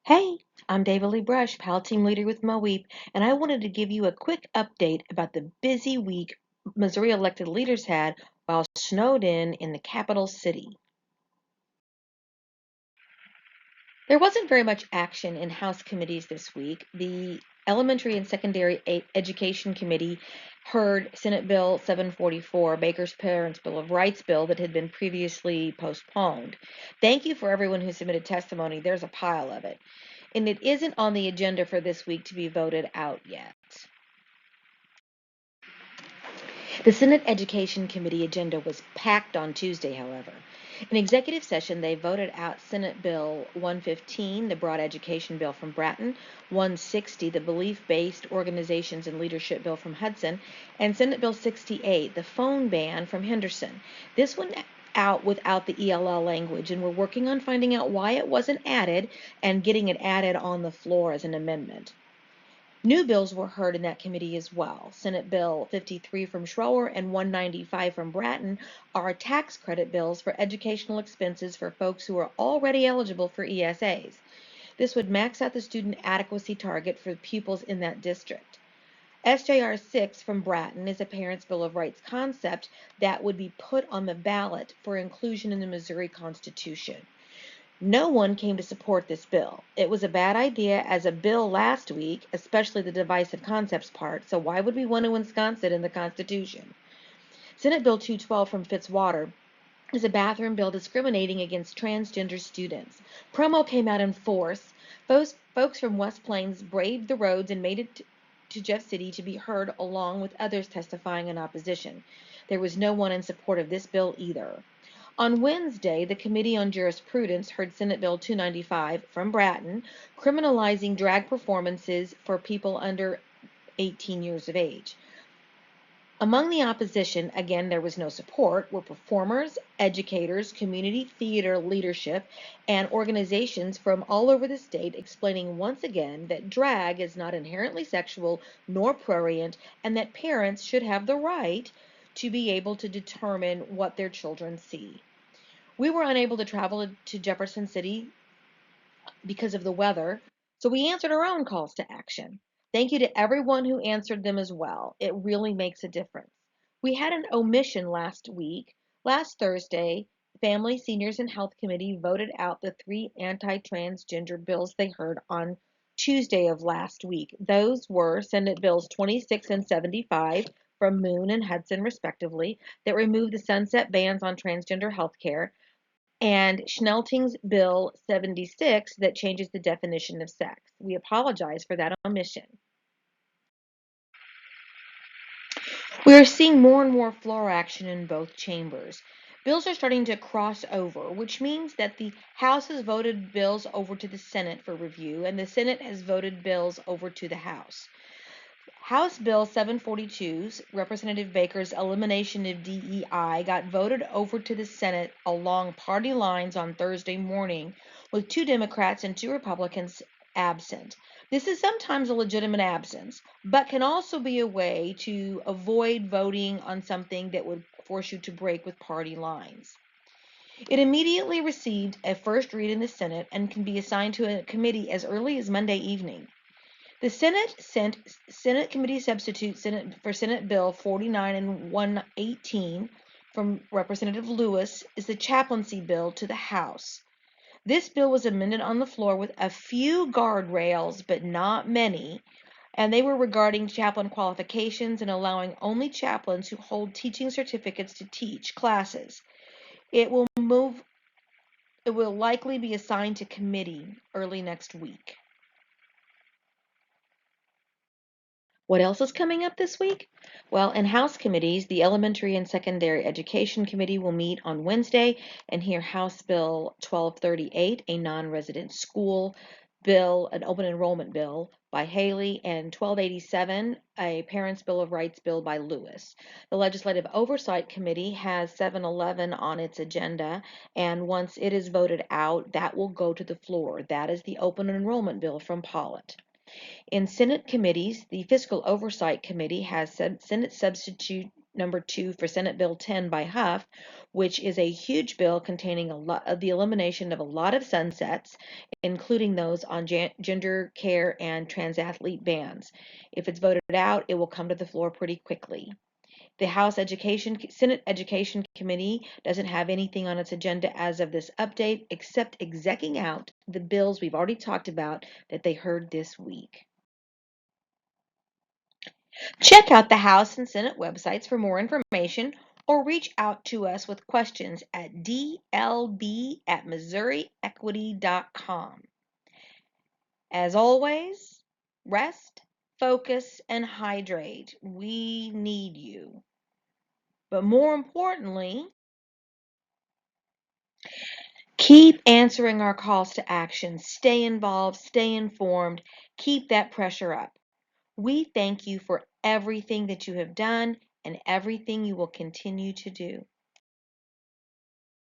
Hey, I'm David Lee Brush, PAL Team Leader with MoWeep, and I wanted to give you a quick update about the busy week Missouri elected leaders had while snowed in the capital city. There wasn't very much action in House committees this week. The Elementary and Secondary Education Committee heard Senate Bill 744, Baker's Parents' Bill of Rights bill that had been previously postponed. Thank you for everyone who submitted testimony. There's a pile of it. And it isn't on the agenda for this week to be voted out yet. The Senate Education Committee agenda was packed on Tuesday, however. In executive session, they voted out Senate Bill 115, the Broad Education Bill from Bratton, 160, the Belief-Based Organizations and Leadership Bill from Hudson, and Senate Bill 68, the phone ban from Henderson. This one out without the ELL language, and we're working on finding out why it wasn't added and getting it added on the floor as an amendment. New bills were heard in that committee as well. Senate Bill 53 from Schroer and 195 from Bratton are tax credit bills for educational expenses for folks who are already eligible for ESAs. This would max out the student adequacy target for pupils in that district. SJR 6 from Bratton is a Parents' Bill of Rights concept that would be put on the ballot for inclusion in the Missouri Constitution. No one came to support this bill. It was a bad idea as a bill last week, especially the divisive concepts part, so why would we want to ensconce it in the Constitution? Senate Bill 212 from Fitzwater is a bathroom bill discriminating against transgender students. Promo came out in force. Folks from West Plains braved the roads and made it to Jeff City to be heard along with others testifying in opposition. There was no one in support of this bill either. On Wednesday, the Committee on Jurisprudence heard Senate Bill 295 from Bratton, criminalizing drag performances for people under 18 years of age. Among the opposition, again, there was no support, were performers, educators, community theater leadership, and organizations from all over the state explaining once again that drag is not inherently sexual nor prurient, and that parents should have the right to be able to determine what their children see. We were unable to travel to Jefferson City because of the weather, so we answered our own calls to action. Thank you to everyone who answered them as well. It really makes a difference. We had an omission last week. Last Thursday, Family, Seniors, and Health Committee voted out the 3 anti-transgender bills they heard on Tuesday of last week. Those were Senate Bills 26 and 75 from Moon and Hudson, respectively, that removed the sunset bans on transgender health care, and Schnelting's Bill 76 that changes the definition of sex. We apologize for that omission. We are seeing more and more floor action in both chambers. Bills are starting to cross over, which means that the House has voted bills over to the Senate for review, and the Senate has voted bills over to the House. House Bill 742's Representative Baker's elimination of DEI got voted over to the Senate along party lines on Thursday morning, with 2 Democrats and 2 Republicans absent. This is sometimes a legitimate absence, but can also be a way to avoid voting on something that would force you to break with party lines. It immediately received a first read in the Senate and can be assigned to a committee as early as Monday evening. The Senate sent Senate Committee Substitute for Senate Bill 49 and 118 from Representative Lewis is the chaplaincy bill to the House. This bill was amended on the floor with a few guardrails, but not many, and they were regarding chaplain qualifications and allowing only chaplains who hold teaching certificates to teach classes. It will likely be assigned to committee early next week. What else is coming up this week? Well, in House committees, the Elementary and Secondary Education Committee will meet on Wednesday and hear House Bill 1238, a non-resident school bill, an open enrollment bill by Haley, and 1287, a Parents' Bill of Rights bill by Lewis. The Legislative Oversight Committee has 711 on its agenda, and once it is voted out, that will go to the floor. That is the open enrollment bill from Pollitt. In Senate committees, the Fiscal Oversight Committee has Senate Substitute number 2 for Senate Bill 10 by Huff, which is a huge bill containing a lot of the elimination of a lot of sunsets, including those on gender care and transathlete bans. If it's voted out, it will come to the floor pretty quickly. The Senate Education Committee doesn't have anything on its agenda as of this update except executing out the bills we've already talked about that they heard this week. Check out the House and Senate websites for more information or reach out to us with questions at dlb@missouriequity.com. As always, rest, focus, and hydrate. We need you. But more importantly, keep answering our calls to action. Stay involved, stay informed, keep that pressure up. We thank you for everything that you have done and everything you will continue to do.